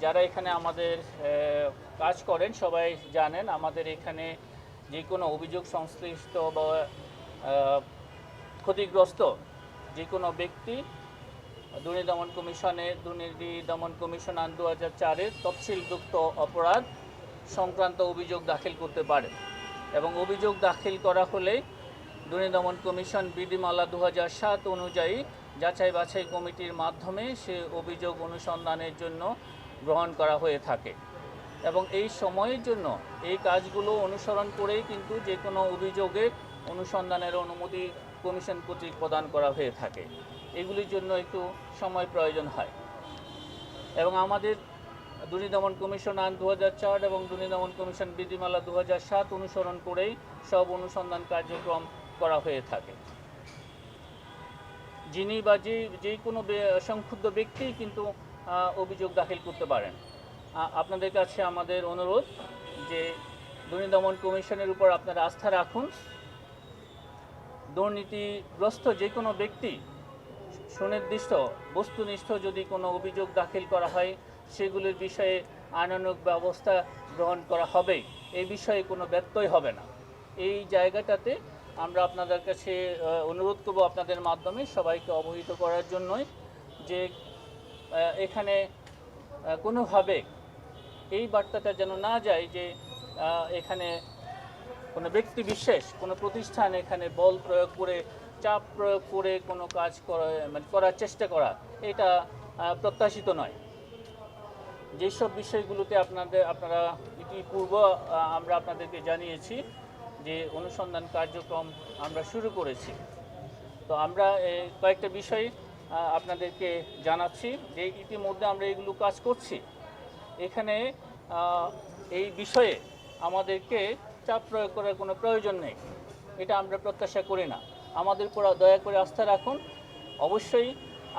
যারা এখানে আমাদের কাজ করেন সবাই জানেন, আমাদের এখানে যে কোনো অভিযোগ সংশ্লিষ্ট বা ক্ষতিগ্রস্ত যে কোনো ব্যক্তি দুর্নীতি দমন কমিশনের দুর্নীতি দমন কমিশন আইন 2004-এর তফসিলযুক্ত অপরাধ সংক্রান্ত অভিযোগ দাখিল করতে পারে এবং অভিযোগ দাখিল করা হলে দুর্নীতি দমন কমিশন বিধিমালা 2007 অনুযায়ী যাচাই বাছাই কমিটির মাধ্যমে সে অভিযোগ অনুসন্ধানের জন্য গ্রহণ করা হয়ে থাকে এবং এই সময়ের জন্য এই কাজগুলো অনুসরণ করেই কিন্তু যে কোনো অভিযোগের অনুসন্ধানের অনুমতি কমিশন কর্তৃক প্রদান করা হয়ে থাকে। এগুলির জন্য একটু সময় প্রয়োজন হয় এবং আমাদের দুর্নীতি দমন কমিশন আইন 2004 এবং দুর্নীতি দমন কমিশন বিধিমালা 2007 অনুসরণ করেই সব অনুসন্ধান কার্যক্রম করা হয়ে থাকে। যিনি বা যে কোনো সংক্ষুব্ধ ব্যক্তি কিন্তু অভিযোগ দাখিল করতে পারেন। আপনাদের কাছে আমাদের অনুরোধ যে দুর্নীতি দমন কমিশনের উপর আপনারা আস্থা রাখুন। দুর্নীতিগ্রস্ত যে কোনো ব্যক্তি সুনির্দিষ্ট বস্তুনিষ্ঠ যদি কোনো অভিযোগ দাখিল করা হয় সেগুলির বিষয়ে আইনানুগ ব্যবস্থা গ্রহণ করা হবে, এই বিষয়ে কোনো ব্যত্যয় হবে না। এই জায়গাটাতে আমরা আপনাদের কাছে অনুরোধ করব আপনাদের মাধ্যমে সবাইকে অবহিত করার জন্যই যে এখানে কোনোভাবে এই বার্তাটা যেন না যায় যে এখানে কোনো ব্যক্তি বিশেষ কোনো প্রতিষ্ঠান এখানে বল প্রয়োগ করে চাপ প্রয়োগ করে কোনো কাজ করার চেষ্টা করা, এটা প্রত্যাশিত নয়। যেসব বিষয়গুলোতে আপনারা ইতিপূর্ব আমরা আপনাদেরকে জানিয়েছি যে অনুসন্ধান কার্যক্রম আমরা শুরু করেছি, তো আমরা কয়েকটা বিষয় আপনাদেরকে জানাচ্ছি যে ইতিমধ্যে আমরা এগুলো কাজ করছি। এখানে এই বিষয়ে আমাদেরকে চাপ প্রয়োগ করার কোনো প্রয়োজন নেই, এটা আমরা প্রত্যাশা করি না। আমাদের উপর দয়া করে আস্থা রাখুন। অবশ্যই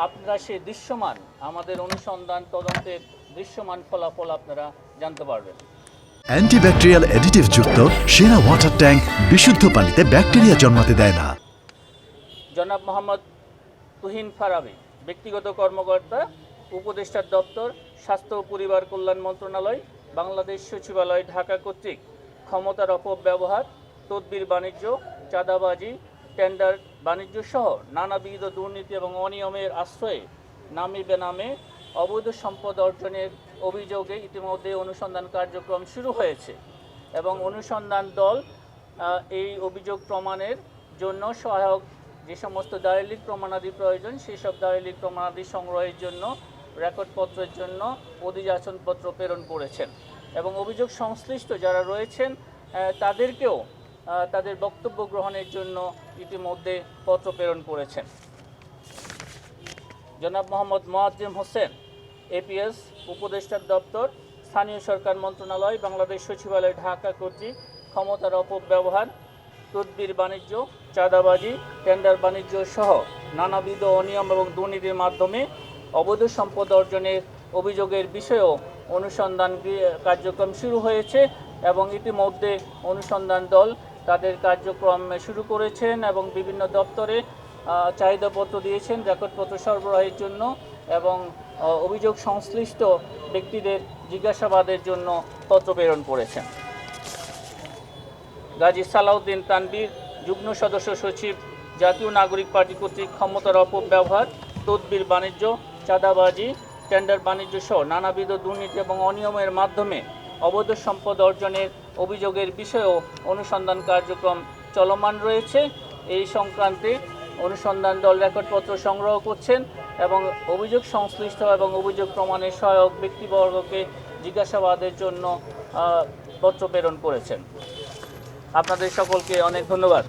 আপনারা সেই দৃশ্যমান আমাদের অনুসন্ধান তদন্তের দৃশ্যমান ফলাফল আপনারা জানতে পারবেন। অ্যান্টিব্যাকটেরিয়াল অ্যাডিটিভ যুক্ত সেরা ওয়াটার ট্যাঙ্ক বিশুদ্ধ পানিতে ব্যাকটেরিয়া জন্মাতে দেয় না। জনাব মোহাম্মদ তুহিন ফারাবী, ব্যক্তিগত কর্মকর্তা, উপদেষ্টার দপ্তর, স্বাস্থ্য ও পরিবার কল্যাণ মন্ত্রণালয়, বাংলাদেশ সচিবালয়, ঢাকা কর্তৃক ক্ষমতার অপব্যবহার, তদবির বাণিজ্য, চাঁদাবাজি, টেন্ডার বাণিজ্য সহ নানাবিধ দুর্নীতি এবং অনিয়মের আশ্রয়ে নামে বেনামে অবৈধ সম্পদ অর্জনের অভিযোগে ইতিমধ্যে অনুসন্ধান কার্যক্রম শুরু হয়েছে এবং অনুসন্ধান দল এই অভিযোগ প্রমাণের জন্য সহায়ক যে সমস্ত দালিলিক প্রমাণাদি প্রয়োজন সেই সব দালিলিক প্রমাণাদি সংগ্রহের জন্য রেকর্ডপত্রের জন্য অধিযাচনপত্র প্রেরণ করেছেন এবং অভিযোগ সংশ্লিষ্ট যারা রয়েছেন তাদেরকেও তাদের বক্তব্য গ্রহণের জন্য ইতিমধ্যে পত্র প্রেরণ করেছেন। জনাব মোহাম্মদ মোয়াজ্জেম হোসেন, এপিএস, উপদেষ্টার দপ্তর, স্থানীয় সরকার মন্ত্রণালয়, বাংলাদেশ সচিবালয়, ঢাকা কর্তৃক ক্ষমতার অপব্যবহার, তদবির বাণিজ্য, চাঁদাবাজি, টেন্ডার বাণিজ্য সহ নানাবিধ অনিয়ম এবং দুর্নীতির মাধ্যমে অবৈধ সম্পদ অর্জনের অভিযোগের বিষয়েও অনুসন্ধান কার্যক্রম শুরু হয়েছে এবং ইতিমধ্যে অনুসন্ধান দল তাদের কার্যক্রম শুরু করেছেন এবং বিভিন্ন দপ্তরে চাহিদাপত্র দিয়েছেন রেকর্ডপত্র সরবরাহের জন্য এবং অভিযোগ সংশ্লিষ্ট ব্যক্তিদের জিজ্ঞাসাবাদের জন্য পত্র প্রেরণ করেছেন। গাজী সালাউদ্দিন তানবীর, যুগ্ম সদস্য সচিব, জাতীয় নাগরিক পার্টি কর্তৃক ক্ষমতার অপব্যবহার, তদবির বাণিজ্য, চাঁদাবাজি, টেন্ডার বাণিজ্য সহ নানাবিধ দুর্নীতি এবং অনিয়মের মাধ্যমে অবৈধ সম্পদ অর্জনের অভিযোগের বিষয়েও অনুসন্ধান কার্যক্রম চলমান রয়েছে। এই সংক্রান্তে অনুসন্ধান দল রেকর্ডপত্র সংগ্রহ করছেন এবং অভিযোগ সংশ্লিষ্ট এবং অভিযোগ প্রমাণের সহায়ক ব্যক্তিবর্গকে জিজ্ঞাসাবাদের জন্য পত্র প্রেরণ করেছেন। আপনাদের সকলকে অনেক ধন্যবাদ।